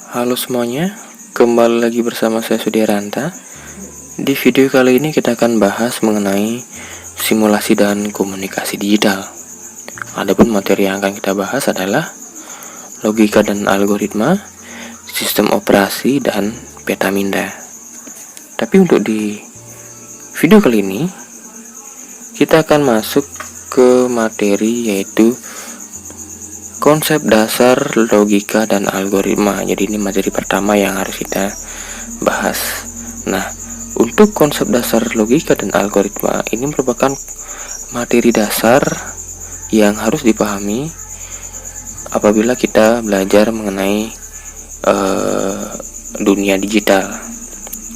Halo semuanya, kembali lagi bersama saya Sudiranta. Di video kali ini kita akan bahas mengenai simulasi dan komunikasi digital. Adapun materi yang akan kita bahas adalah logika dan algoritma, sistem operasi, dan petaminda. Tapi untuk di video kali ini kita akan masuk ke materi yaitu konsep dasar logika dan algoritma. Jadi ini materi pertama yang harus kita bahas. Nah, untuk konsep dasar logika dan algoritma ini merupakan materi dasar yang harus dipahami apabila kita belajar mengenai dunia digital,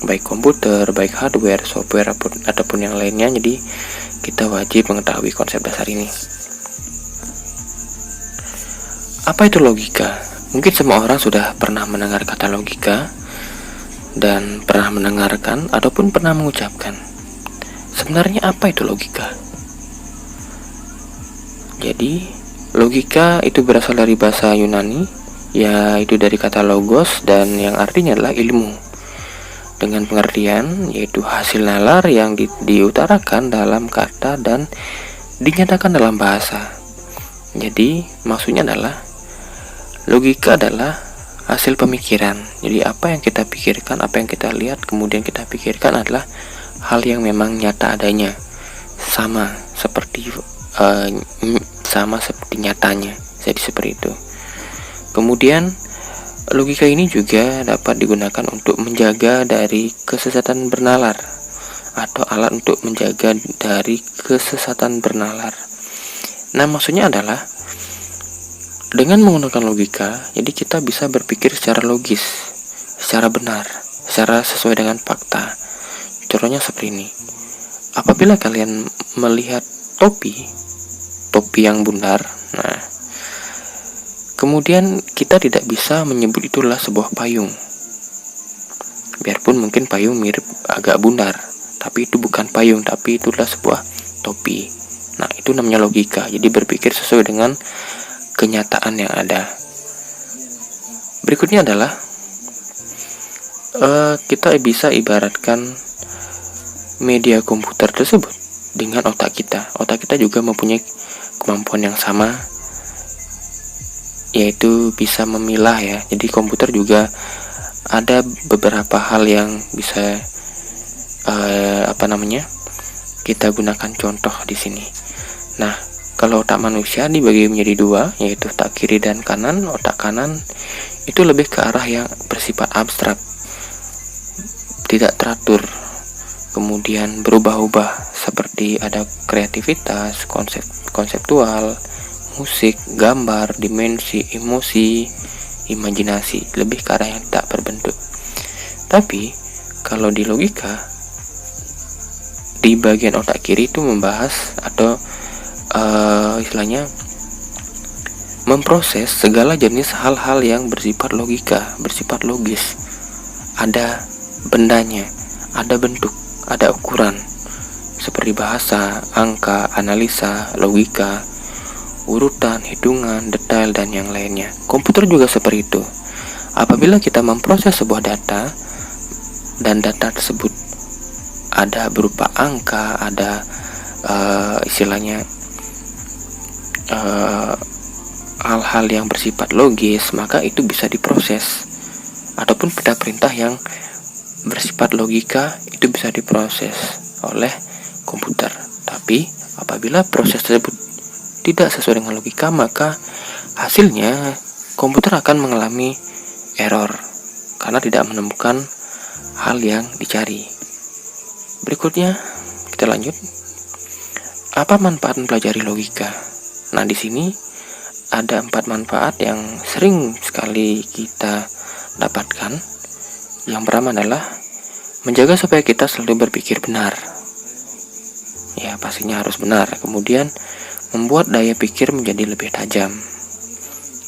baik komputer, baik hardware, software, ataupun yang lainnya. Jadi kita wajib mengetahui konsep dasar ini. Apa itu logika? Mungkin semua orang sudah pernah mendengar kata logika dan pernah mendengarkan ataupun pernah mengucapkan. Sebenarnya apa itu logika? Jadi, logika itu berasal dari bahasa Yunani, yaitu dari kata logos dan yang artinya adalah ilmu. Dengan pengertian yaitu hasil nalar yang diutarakan dalam kata dan dinyatakan dalam bahasa. Jadi, maksudnya adalah logika adalah hasil pemikiran. Jadi apa yang kita pikirkan, apa yang kita lihat, kemudian kita pikirkan adalah hal yang memang nyata adanya, sama seperti nyatanya. Jadi seperti itu. Kemudian logika ini juga dapat digunakan untuk menjaga dari kesesatan bernalar atau alat untuk menjaga dari kesesatan bernalar. Nah, maksudnya adalah dengan menggunakan logika, jadi kita bisa berpikir secara logis, secara benar, secara sesuai dengan fakta. Contohnya seperti ini. Apabila kalian melihat topi yang bundar, nah, kemudian kita tidak bisa menyebut itulah sebuah payung. Biarpun mungkin payung mirip agak bundar, tapi itu bukan payung, tapi itulah sebuah topi. Nah, itu namanya logika. Jadi berpikir sesuai dengan kenyataan yang ada. Berikutnya adalah kita bisa ibaratkan media komputer tersebut dengan otak kita. Otak kita juga mempunyai kemampuan yang sama, yaitu bisa memilah ya. Jadi komputer juga ada beberapa hal yang bisa kita gunakan contoh di sini. Nah, kalau otak manusia dibagi menjadi dua, yaitu otak kiri dan kanan. Otak kanan itu lebih ke arah yang bersifat abstrak, tidak teratur, kemudian berubah-ubah, seperti ada kreativitas, konseptual, musik, gambar, dimensi, emosi, imajinasi, lebih ke arah yang tak berbentuk. Tapi kalau di logika, di bagian otak kiri itu membahas atau istilahnya memproses segala jenis hal-hal yang bersifat logika, bersifat logis. Ada bendanya, ada bentuk, ada ukuran, seperti bahasa, angka, analisa, logika, urutan, hitungan, detail, dan yang lainnya. Komputer juga seperti itu. Apabila kita memproses sebuah data dan data tersebut ada berupa angka, ada istilahnya hal-hal yang bersifat logis, maka itu bisa diproses. Ataupun perintah-perintah yang bersifat logika itu bisa diproses oleh komputer. Tapi apabila proses tersebut tidak sesuai dengan logika, maka hasilnya komputer akan mengalami error karena tidak menemukan hal yang dicari. Berikutnya kita lanjut. Apa manfaat mempelajari logika? Nah, di sini ada 4 manfaat yang sering sekali kita dapatkan. Yang pertama adalah menjaga supaya kita selalu berpikir benar. Ya, pastinya harus benar. Kemudian membuat daya pikir menjadi lebih tajam.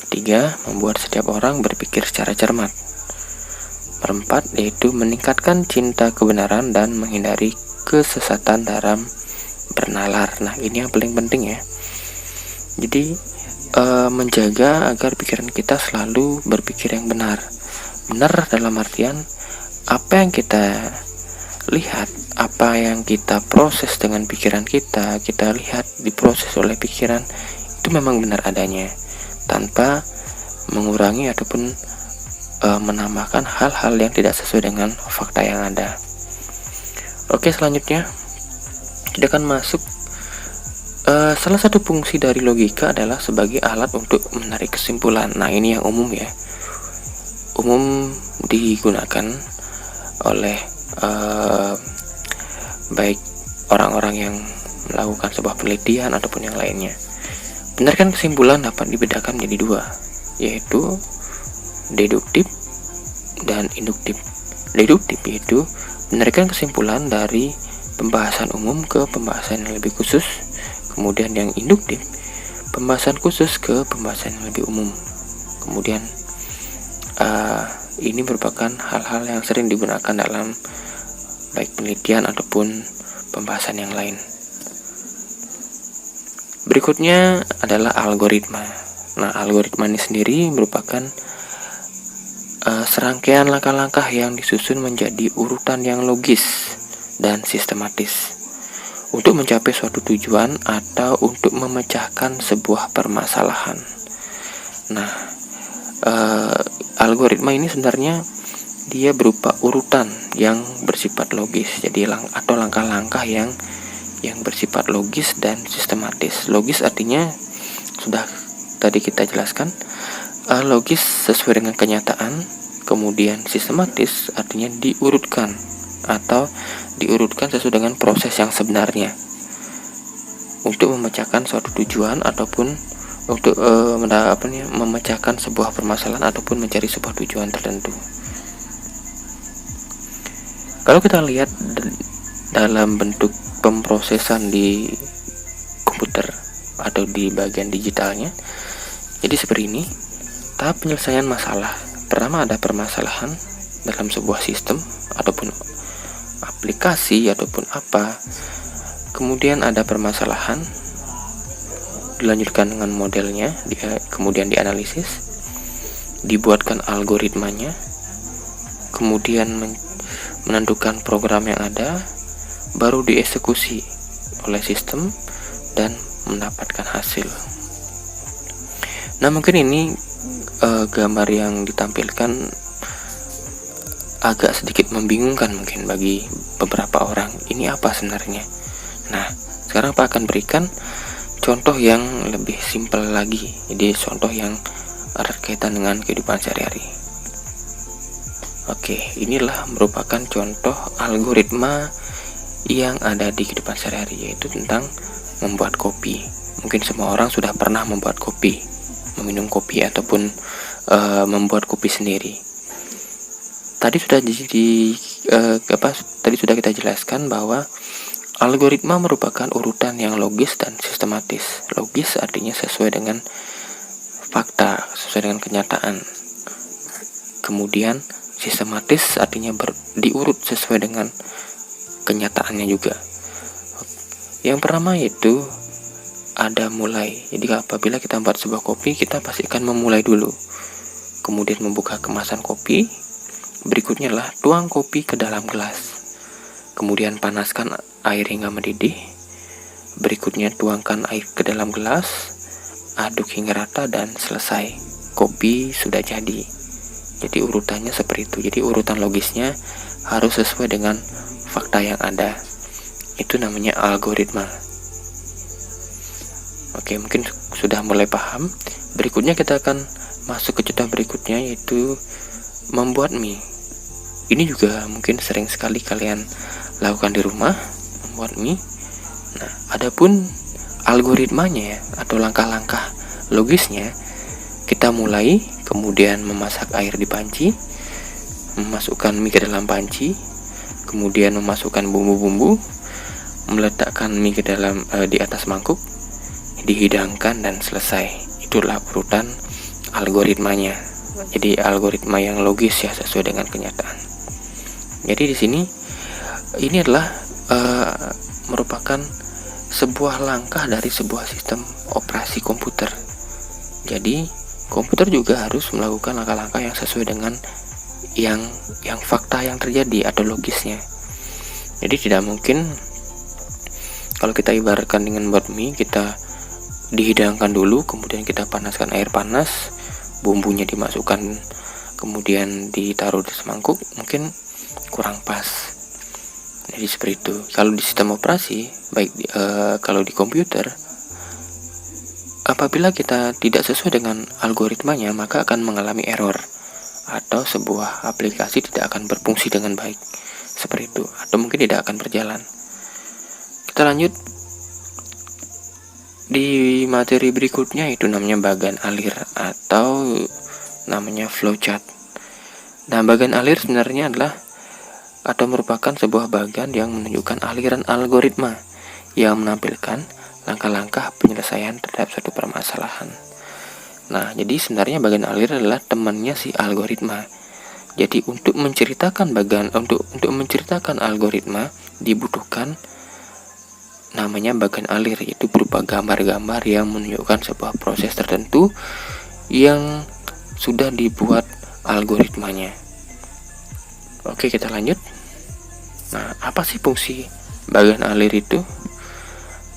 Ketiga, membuat setiap orang berpikir secara cermat. Keempat, yaitu meningkatkan cinta kebenaran dan menghindari kesesatan dalam bernalar. Nah, ini yang paling penting ya. Jadi menjaga agar pikiran kita selalu berpikir yang benar, Benar dalam artian apa yang kita lihat, apa yang kita proses dengan pikiran kita lihat diproses oleh pikiran, itu memang benar adanya, tanpa mengurangi ataupun menambahkan hal-hal yang tidak sesuai dengan fakta yang ada. Oke, selanjutnya kita akan masuk. Salah satu fungsi dari logika adalah sebagai alat untuk menarik kesimpulan. Nah, ini yang umum ya, umum digunakan oleh baik orang-orang yang melakukan sebuah penelitian ataupun yang lainnya. Benarkan kesimpulan dapat dibedakan menjadi dua, yaitu deduktif dan induktif. Deduktif yaitu benarkan kesimpulan dari pembahasan umum ke pembahasan yang lebih khusus. Kemudian yang induktif, pembahasan khusus ke pembahasan yang lebih umum. Kemudian ini merupakan hal-hal yang sering digunakan dalam baik penelitian ataupun pembahasan yang lain. Berikutnya adalah algoritma. Nah, algoritma ini sendiri merupakan serangkaian langkah-langkah yang disusun menjadi urutan yang logis dan sistematis untuk mencapai suatu tujuan atau untuk memecahkan sebuah permasalahan. Nah, algoritma ini sebenarnya dia berupa urutan yang bersifat logis, jadi atau langkah-langkah yang bersifat logis dan sistematis. Logis artinya sudah tadi kita jelaskan, logis sesuai dengan kenyataan. Kemudian sistematis artinya diurutkan atau diurutkan sesuai dengan proses yang sebenarnya untuk memecahkan suatu tujuan ataupun untuk memecahkan sebuah permasalahan ataupun mencari sebuah tujuan tertentu. Kalau kita lihat dalam bentuk pemrosesan di komputer atau di bagian digitalnya, jadi seperti ini. Tahap penyelesaian masalah. Pertama ada permasalahan dalam sebuah sistem ataupun aplikasi ataupun apa. Kemudian ada permasalahan, dilanjutkan dengan modelnya, kemudian dianalisis, dibuatkan algoritmanya, kemudian menentukan program yang ada, baru dieksekusi oleh sistem dan mendapatkan hasil. Nah, mungkin ini gambar yang ditampilkan agak sedikit membingungkan mungkin bagi beberapa orang. Ini apa sebenarnya? Nah, sekarang Pak akan berikan contoh yang lebih simpel lagi. Jadi contoh yang erat kaitan dengan kehidupan sehari-hari. Oke, inilah merupakan contoh algoritma yang ada di kehidupan sehari-hari, yaitu tentang membuat kopi. Mungkin semua orang sudah pernah membuat kopi, meminum kopi ataupun membuat kopi sendiri. Tadi sudah kita jelaskan bahwa algoritma merupakan urutan yang logis dan sistematis. Logis artinya sesuai dengan fakta, sesuai dengan kenyataan. Kemudian sistematis artinya diurut sesuai dengan kenyataannya juga. Yang pertama yaitu ada mulai. Jadi apabila kita membuat sebuah kopi, kita pastikan memulai dulu. Kemudian membuka kemasan kopi. Berikutnya adalah tuang kopi ke dalam gelas. Kemudian panaskan air hingga mendidih. Berikutnya tuangkan air ke dalam gelas, aduk hingga rata dan selesai. Kopi sudah jadi. Jadi urutannya seperti itu. Jadi urutan logisnya harus sesuai dengan fakta yang ada. Itu namanya algoritma. Oke, mungkin sudah mulai paham. Berikutnya kita akan masuk ke contoh berikutnya, yaitu membuat mie. Ini juga mungkin sering sekali kalian lakukan di rumah, membuat mie. Nah, adapun algoritmanya atau langkah-langkah logisnya, kita mulai, kemudian memasak air di panci, memasukkan mie ke dalam panci, kemudian memasukkan bumbu-bumbu, meletakkan mie ke dalam di atas mangkuk, dihidangkan dan selesai. Itulah urutan algoritmanya. Jadi algoritma yang logis ya, sesuai dengan kenyataan. Jadi di sini ini adalah merupakan sebuah langkah dari sebuah sistem operasi komputer. Jadi komputer juga harus melakukan langkah-langkah yang sesuai dengan yang fakta yang terjadi atau logisnya. Jadi tidak mungkin kalau kita ibaratkan dengan buat mie, kita dihidangkan dulu, kemudian kita panaskan air panas, bumbunya dimasukkan, kemudian ditaruh di semangkuk, mungkin kurang pas. Jadi seperti itu. Kalau di sistem operasi, baik kalau di komputer, apabila kita tidak sesuai dengan algoritmanya, maka akan mengalami error atau sebuah aplikasi tidak akan berfungsi dengan baik, seperti itu, atau mungkin tidak akan berjalan. Kita lanjut di materi berikutnya, itu namanya bagan alir atau namanya flowchart. Nah, bagan alir sebenarnya adalah atau merupakan sebuah bagan yang menunjukkan aliran algoritma yang menampilkan langkah-langkah penyelesaian terhadap suatu permasalahan. Nah, jadi sebenarnya bagan alir adalah temannya si algoritma. Jadi untuk menceritakan menceritakan algoritma dibutuhkan namanya bagan alir, yaitu berupa gambar-gambar yang menunjukkan sebuah proses tertentu yang sudah dibuat algoritmanya. Oke, kita lanjut. Nah, apa sih fungsi bagan alir itu?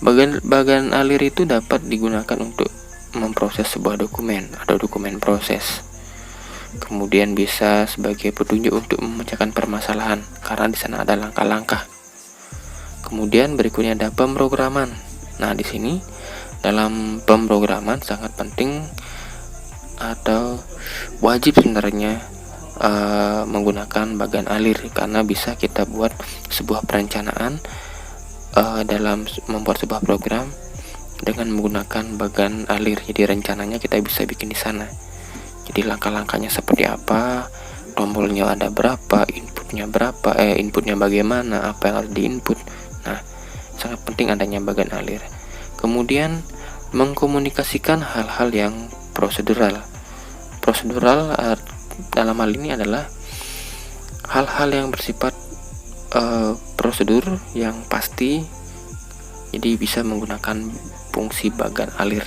Bagan alir itu dapat digunakan untuk memproses sebuah dokumen atau dokumen proses. Kemudian bisa sebagai petunjuk untuk memecahkan permasalahan karena di sana ada langkah-langkah. Kemudian berikutnya ada pemrograman. Nah, di sini dalam pemrograman sangat penting atau wajib sebenarnya menggunakan bagan alir karena bisa kita buat sebuah perencanaan dalam membuat sebuah program dengan menggunakan bagan alir. Jadi rencananya kita bisa bikin di sana. Jadi langkah-langkahnya seperti apa, tombolnya ada berapa, inputnya bagaimana, apa yang harus diinput. Nah, sangat penting adanya bagan alir. Kemudian mengkomunikasikan hal-hal yang prosedural. Prosedural dalam hal ini adalah hal-hal yang bersifat prosedur yang pasti. Jadi bisa menggunakan fungsi bagan alir.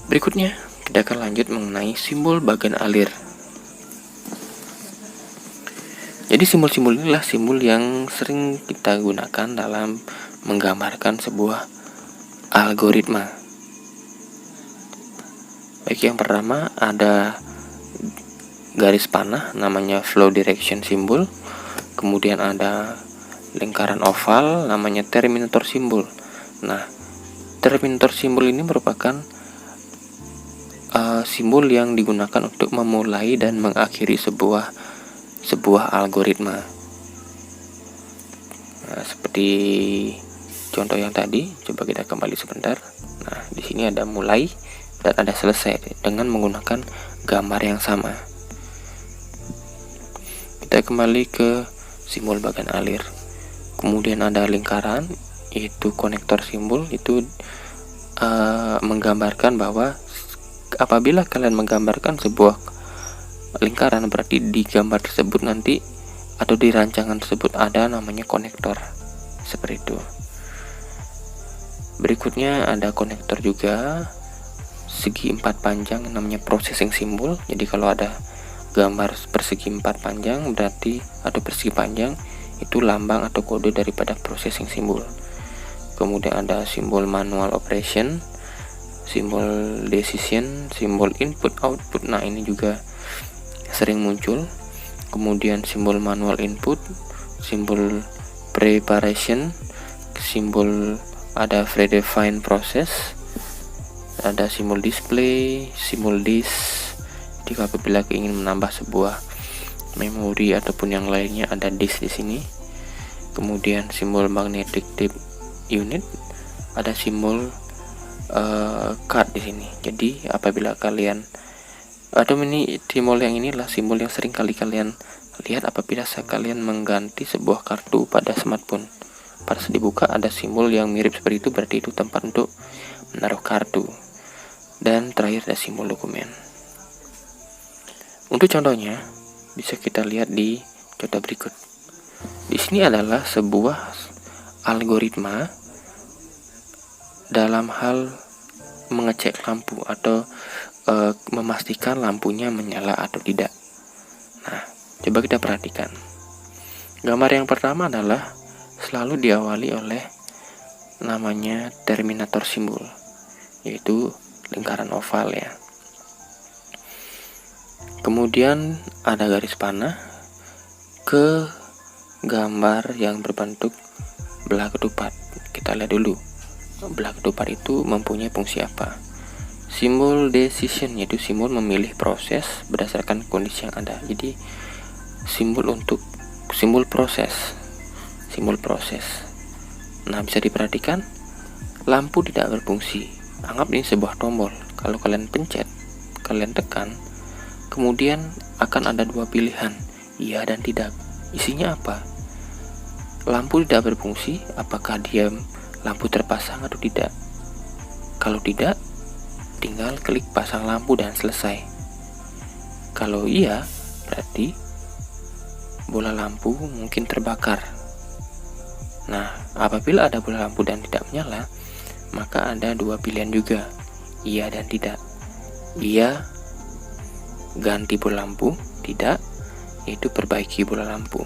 Berikutnya kita akan lanjut mengenai simbol bagan alir. Jadi simbol-simbol inilah simbol yang sering kita gunakan dalam menggambarkan sebuah algoritma. Baik, yang pertama ada garis panah namanya flow direction symbol. Kemudian ada lingkaran oval namanya terminator symbol. Nah, terminator symbol ini merupakan simbol yang digunakan untuk memulai dan mengakhiri sebuah algoritma. Nah, seperti contoh yang tadi, coba kita kembali sebentar. Nah, di sini ada mulai dan ada selesai dengan menggunakan gambar yang sama. Kita kembali ke simbol bagan alir. Kemudian ada lingkaran, yaitu konektor simbol. Itu menggambarkan bahwa apabila kalian menggambarkan sebuah lingkaran, berarti di gambar tersebut nanti atau di rancangan tersebut ada namanya konektor, seperti itu. Berikutnya ada konektor juga segi 4 panjang namanya processing symbol. Jadi kalau ada gambar persegi 4 panjang berarti atau persegi panjang itu lambang atau kode daripada processing symbol. Kemudian ada simbol manual operation, simbol decision, simbol input output. Nah, ini juga sering muncul. Kemudian simbol manual input, simbol preparation, simbol ada predefined process, ada simbol display, simbol disk. Jika apabila ingin menambah sebuah memori ataupun yang lainnya ada disk di sini. Kemudian simbol magnetic tape unit, ada simbol card di sini. Jadi apabila kalian ini simbol yang inilah simbol yang sering kali kalian lihat apabila kalian mengganti sebuah kartu pada smartphone. Pada saat dibuka ada simbol yang mirip seperti itu, berarti itu tempat untuk menaruh kartu. Dan terakhir ada simbol dokumen. Untuk contohnya bisa kita lihat di contoh berikut. Di sini adalah sebuah algoritma dalam hal mengecek lampu atau memastikan lampunya menyala atau tidak. Nah, coba kita perhatikan. Gambar yang pertama adalah selalu diawali oleh namanya terminator simbol, yaitu lingkaran oval ya. Kemudian ada garis panah ke gambar yang berbentuk belah ketupat. Kita lihat dulu, belah ketupat itu mempunyai fungsi apa. Simbol decision, yaitu simbol memilih proses berdasarkan kondisi yang ada. Jadi simbol proses. Nah, bisa diperhatikan lampu tidak berfungsi. Anggap ini sebuah tombol. Kalau kalian pencet, kalian tekan, kemudian akan ada dua pilihan, iya dan tidak. Isinya apa? Lampu tidak berfungsi, apakah dia lampu terpasang atau tidak? Kalau tidak, tinggal klik pasang lampu dan selesai. Kalau iya, berarti bola lampu mungkin terbakar. Nah, apabila ada bola lampu dan tidak menyala, maka ada dua pilihan juga, iya dan tidak. Iya, ganti bola lampu, tidak, yaitu perbaiki bola lampu.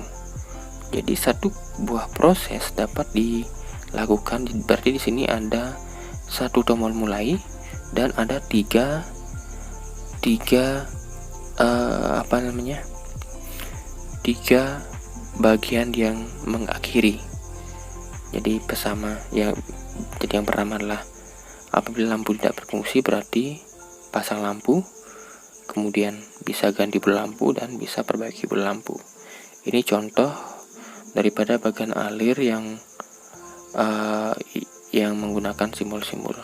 Jadi satu buah proses dapat dilakukan, berarti di sini ada satu tombol mulai dan ada tiga bagian yang mengakhiri. Jadi yang pertama adalah apabila lampu tidak berfungsi, berarti pasang lampu, kemudian bisa ganti bola lampu dan bisa perbaiki bola lampu. Ini contoh daripada bagian alir yang menggunakan simbol-simbol.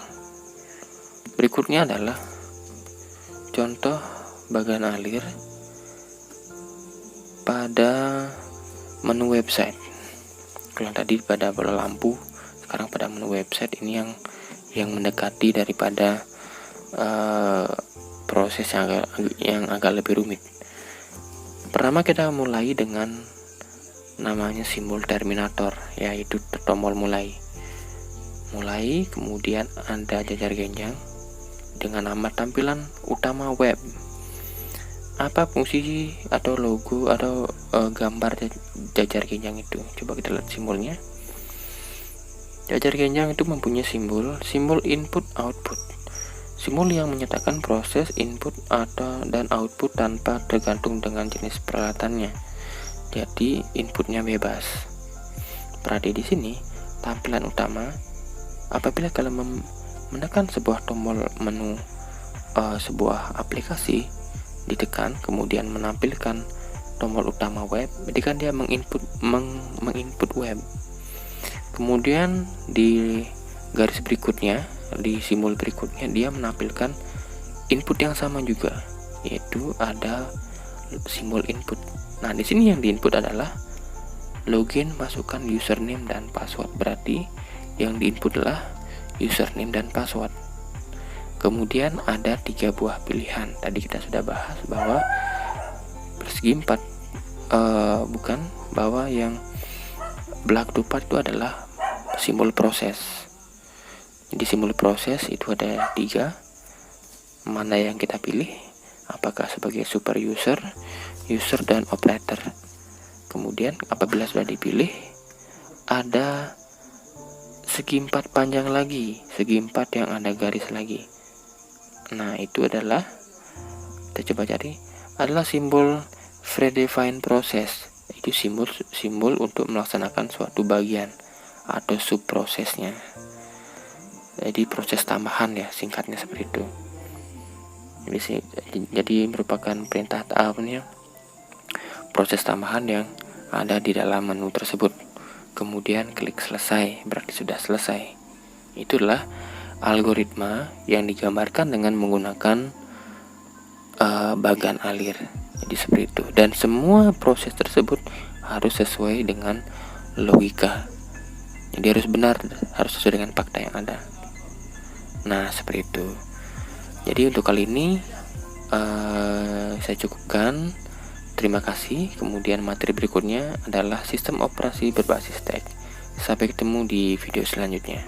Berikutnya adalah contoh bagian alir pada menu website. Kalau tadi pada bola lampu, sekarang pada menu website. Ini yang mendekati daripada proses yang agak lebih rumit. Pertama kita mulai dengan namanya simbol terminator, yaitu tombol mulai, kemudian ada jajar genjang dengan nama tampilan utama web. Apa fungsi atau logo atau gambar jajar genjang itu? Coba kita lihat simbolnya. Jajar genjang itu mempunyai simbol input output, simbol yang menyatakan proses input dan output tanpa tergantung dengan jenis peralatannya. Jadi inputnya bebas. Perhati di sini tampilan utama. Apabila kalian menekan sebuah tombol menu sebuah aplikasi, ditekan kemudian menampilkan tombol utama web, jadi kan dia menginput web. Kemudian di garis berikutnya, di simbol berikutnya, dia menampilkan input yang sama juga, yaitu ada simbol input. Nah, di sini yang diinput adalah login, masukkan username dan password. Berarti yang diinput adalah username dan password. Kemudian ada 3 buah pilihan. Tadi kita sudah bahas bahwa persegi 4 bahwa yang belah ketupat itu adalah simbol proses. Jadi simbol proses itu ada 3. Mana yang kita pilih? Apakah sebagai super user, dan operator. Kemudian apabila sudah dipilih, ada segi 4 panjang lagi, segi 4 yang ada garis lagi. Nah, itu adalah, kita coba cari, adalah simbol predefined process. Itu simbol untuk melaksanakan suatu bagian atau subprosesnya. Jadi proses tambahan ya, singkatnya seperti itu. Jadi merupakan perintah proses tambahan yang ada di dalam menu tersebut. Kemudian klik selesai, berarti sudah selesai. Itulah algoritma yang digambarkan dengan menggunakan bagan alir. Jadi seperti itu. Dan semua proses tersebut harus sesuai dengan logika. Jadi harus benar, harus sesuai dengan fakta yang ada. Nah, seperti itu. Jadi untuk kali ini saya cukupkan. Terima kasih. Kemudian materi berikutnya adalah sistem operasi berbasis teks. Sampai ketemu di video selanjutnya.